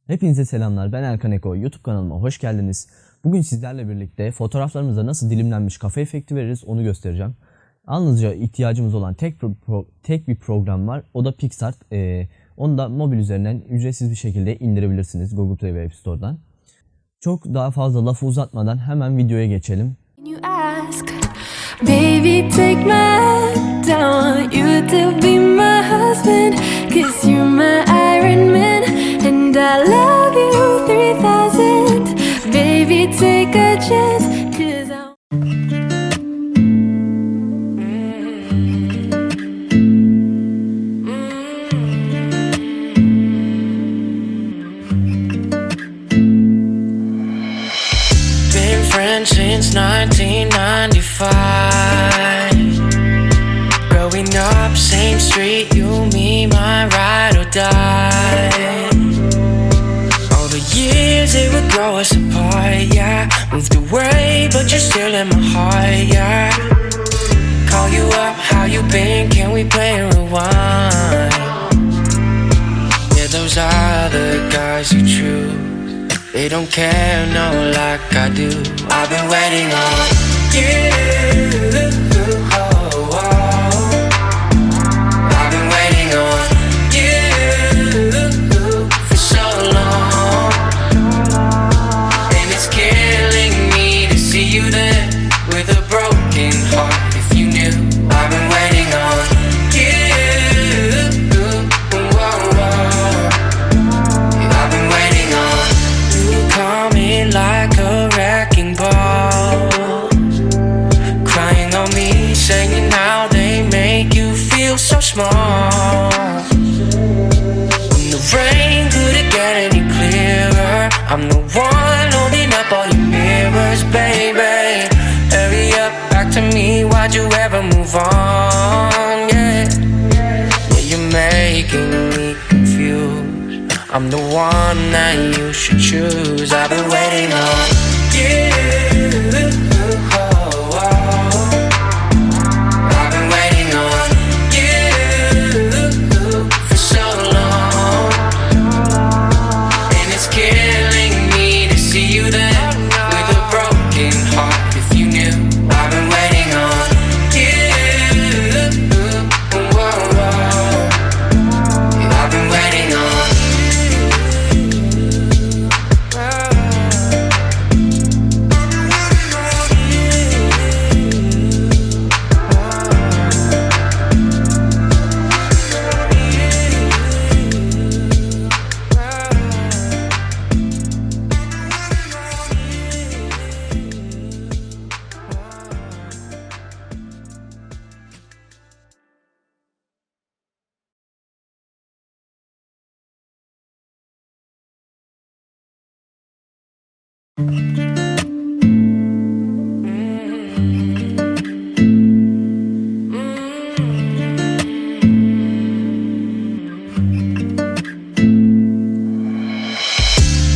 Hepinize selamlar. Ben Erkan Eko. YouTube kanalıma hoş geldiniz. Bugün sizlerle birlikte fotoğraflarımıza nasıl dilimlenmiş kafa efekti veririz onu göstereceğim. Yalnızca ihtiyacımız olan tek bir program var. O da PicsArt. Onu da mobil üzerinden ücretsiz bir şekilde indirebilirsiniz Google Play ve App Store'dan. Çok daha fazla lafı uzatmadan hemen videoya geçelim. Baby, take my hand, I want you to be my husband, 'cause you're my Iron Man, and I love you 3000. Baby, take a chance, 'cause been friends since 1995. Growing up, same street, you, me, my ride or die. All the years it would grow us apart, yeah. Moved away, but you're still in my heart, yeah. Call you up, how you been? Can we play and rewind? Yeah, those are the guys you choose. They don't care, no, like I do. I've been waiting on you. Oh, oh. I've been waiting on you for so long, and it's killing me to see you there with a broken heart. If you knew, I've been waiting on you. Oh, oh. I've been waiting on coming like a wrecking ball, crying on me, saying how they make you feel so small. When the rain couldn't get any clearer, I'm the one holding up all your mirrors, baby. Hurry up, back to me, why'd you ever move on? Yeah, you're making me confused. I'm the one that you should choose. I've been waiting on you. Oh, oh. I've been waiting on you for so long, and it's killing me to see you there with a broken heart. If you knew, I've been waiting on you. Oh, oh. I've been waiting on.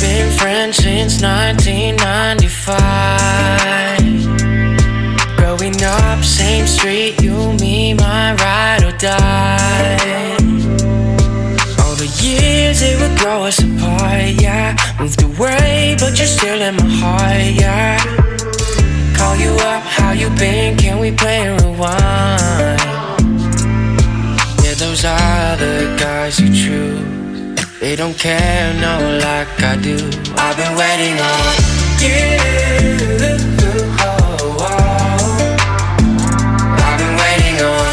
Been friends since 1995. Growing up, same street, you, me, my ride or die. All the years it would grow us apart, yeah. Moved away, but you're still in my heart, yeah. Call you up, how you been? Can we play and rewind? Yeah, those are the guys you choose. They don't care, no, like I do. I've been waiting on you. Oh, oh. I've been waiting on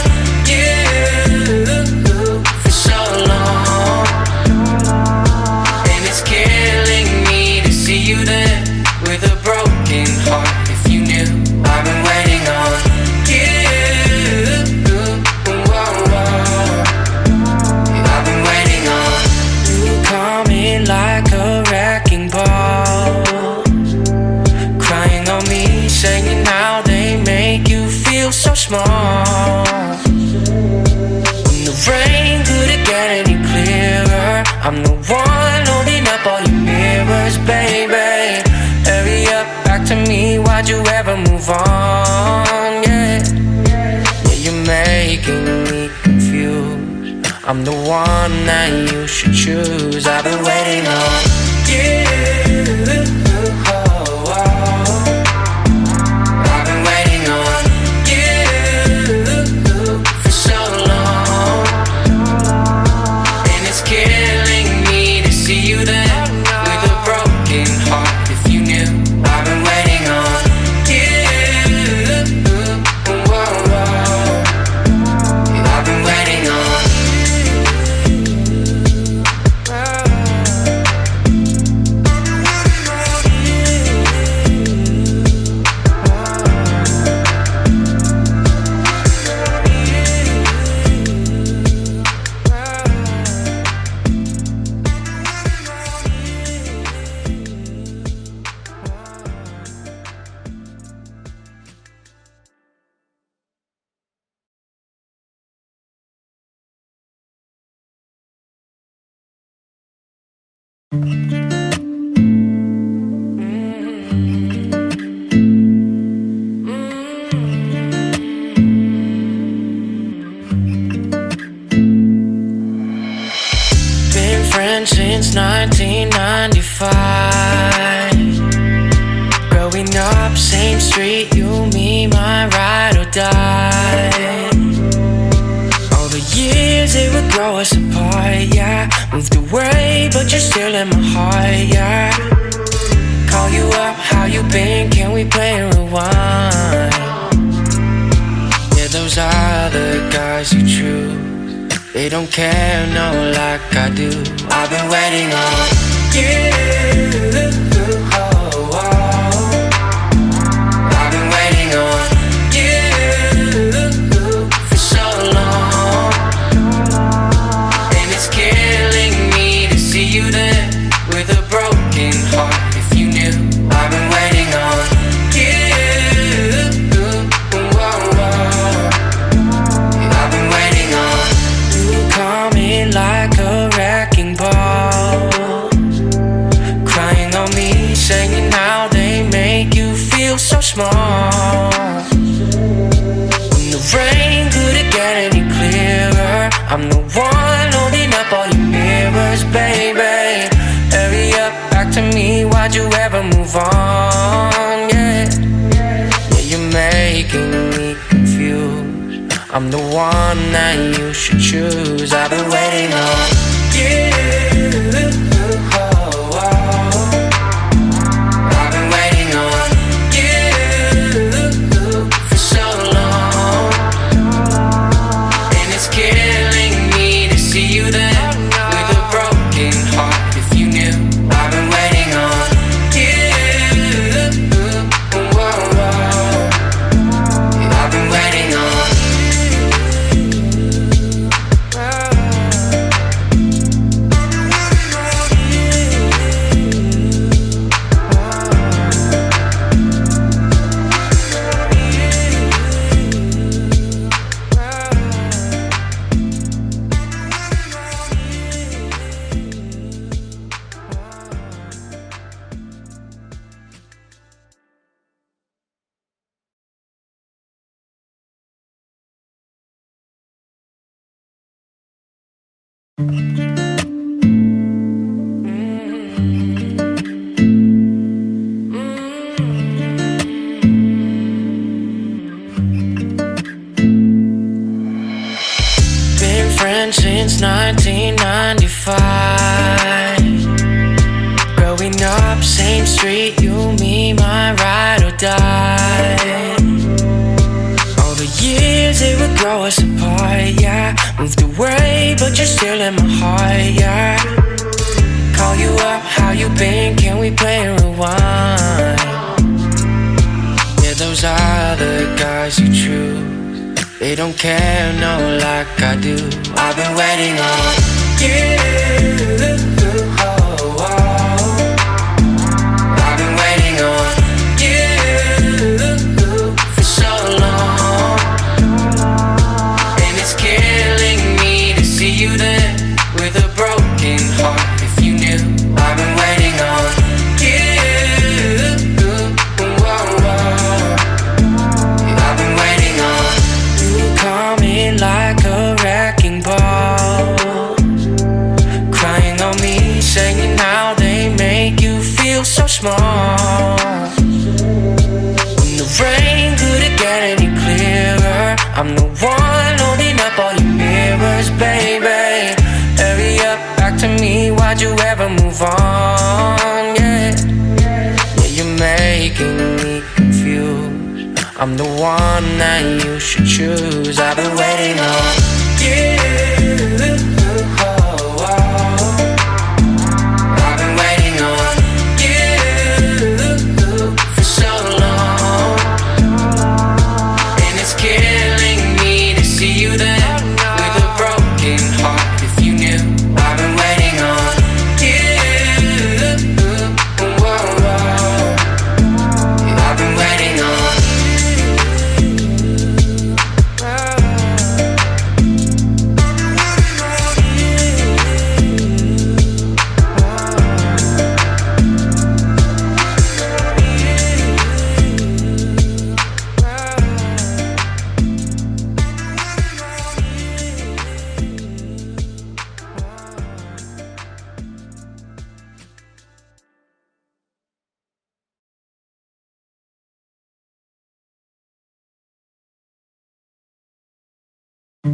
you for so long, and it's killing me to see you there with a broken heart. If you knew, I've been waiting on you. Oh, oh. I've been waiting on coming like a wrecking ball, crying on me, saying how they make you feel so small. When the rain couldn't get any clearer, I'm the one holding up all your mirrors, baby. Hurry up, back to me, why'd you ever move on? Yeah, you're making me confused. I'm the one that you should choose. I've been waiting on 1995. Growing up, same street, you, me, my ride or die. All the years they would grow us apart, yeah. Moved away, but you're still in my heart, yeah. Call you up, how you been? Can we play and rewind? Yeah, those other guys you choose, they don't care, no, like I do. I've been waiting on you. Oh, oh. I've been waiting on you for so long, and it's killing me to see you there with a broken heart. If you knew, I've been waiting on you. I've been waiting on you, coming like a wrecking ball, crying on me, saying how they make you feel so small. When the rain couldn't get any clearer, I'm the one holding up all your mirrors, baby. Hurry up, back to me, why'd you ever move on? Yeah, you're making me confused. I'm the one that you should choose. I've been waiting on you. Oh, oh. I've been waiting on you for so long, and it's killing me to see you there with a broken heart. If you knew, I've been waiting on you. Whoa, whoa. I've been waiting on been friends since 1995. Growing up, same street, you, me, my ride or die. All the years they would grow us apart, yeah. Moved away, but you're still in my heart, yeah. Call you up, how you been? Can we play and rewind? Yeah, those other guys you choose, they don't care, no, like I do. I've been waiting on you. Oh, oh. I've been waiting on you for so long, and it's killing me to see you there with a broken heart. If you knew, I've been waiting on you. Whoa, whoa. I've been waiting on you, coming like a wrecking ball, crying on me, saying how they make you feel so small. When the rain couldn't get any clearer, I'm the one holding up all your mirrors, baby. Hurry up, back to me, why'd you ever move on? Yeah, you're making me confused. I'm the one that you should choose. I've been waiting on you. Oh, oh. I've been waiting on you for so long, and it's killing me to see you there with a broken heart. If you knew, I've been waiting on you. Whoa, whoa. I've been waiting on Been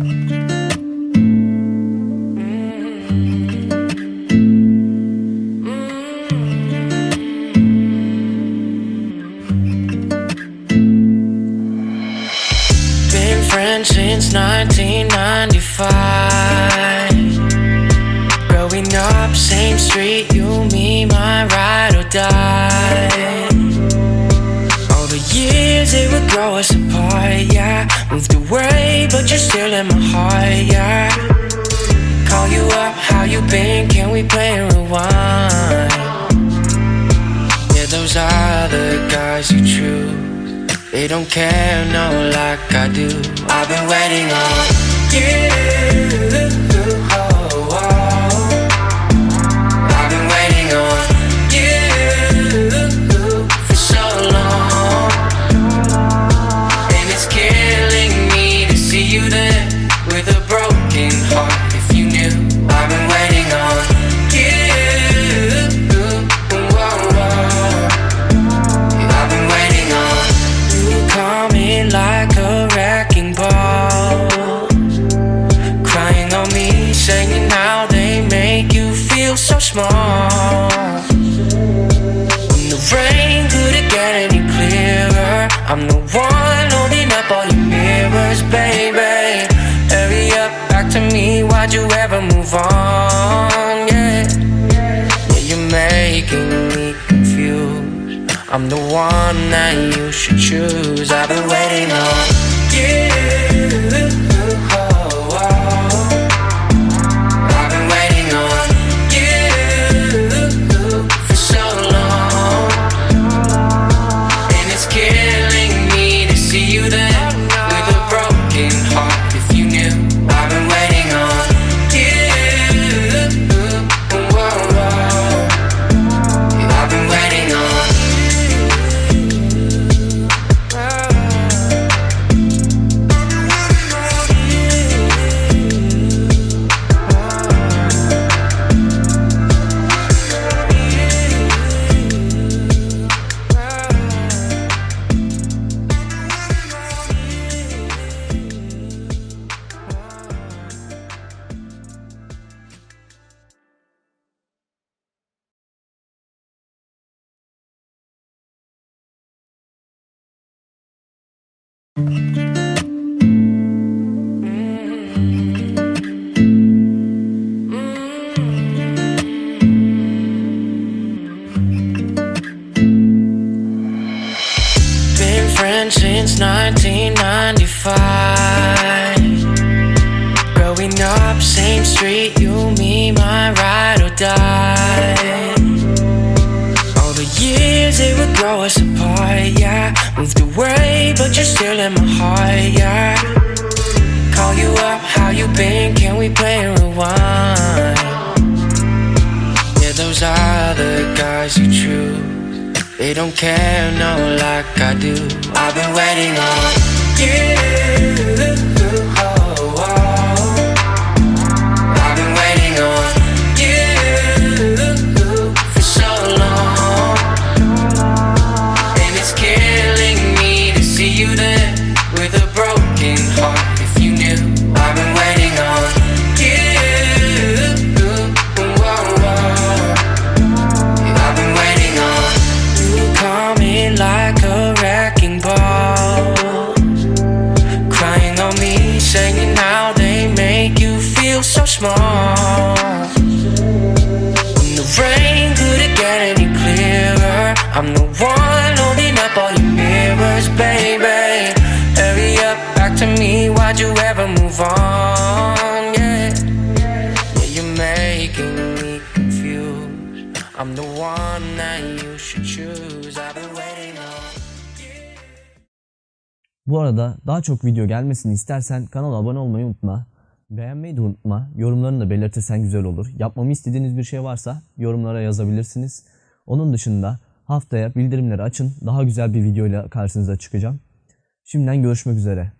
friends since 1995. Growing up, same street, you, me, my ride or die. All the years it would grow us apart, yeah. Moved away, but you're still in my heart, yeah. Call you up, how you been? Can we play and rewind? Yeah, those are the guys you choose. They don't care, no, like I do. I've been waiting on you. Oh, oh. I've been waiting on you for so long, and it's killing me to see you there with a broken heart. If you knew, I've been waiting on you. Oh, oh. I've been waiting on you coming like a wrecking ball, crying on me, saying how they make you feel so small. When the rain couldn't get any clearer, I'm the one holding up all your mirrors, baby. Hurry up, back to me, why'd you ever move on? Yeah, you're making me confused. I'm the one that you should choose. I've been waiting on you. Oh, oh. I've been waiting on you for so long, and it's killing me to see you there with a broken heart. If you knew, I've been waiting on you. Oh, oh. I've been waiting on since 1995. Growing up, same street, you, me, my ride or die. All the years it would grow us apart, yeah. Moved away, but you're still in my heart, yeah. Call you up, how you been? Can we play and rewind? Yeah, those are the guys you choose. They don't care, no, like I do. I've been waiting on you. Oh, oh. I've been waiting on you for so long, and it's killing me to see you there with a broken heart. If you knew, I've been waiting on you. Oh, oh. I've been waiting on coming like a wrecking ball, crying on me, saying how they make you feel so small. When the rain couldn't get any clearer, I'm the one holding up all your mirrors, baby. Hurry up, back to me, why'd you ever move on? Yeah, you're making me confused. I'm the one that you should choose. I've been waiting on. Bu arada daha çok video gelmesini istersen kanala abone olmayı unutma. Beğenmeyi de unutma. Yorumlarını da belirtirsen güzel olur. Yapmamı istediğiniz bir şey varsa yorumlara yazabilirsiniz. Onun dışında haftaya bildirimleri açın. Daha güzel bir videoyla karşınıza çıkacağım. Şimdiden görüşmek üzere.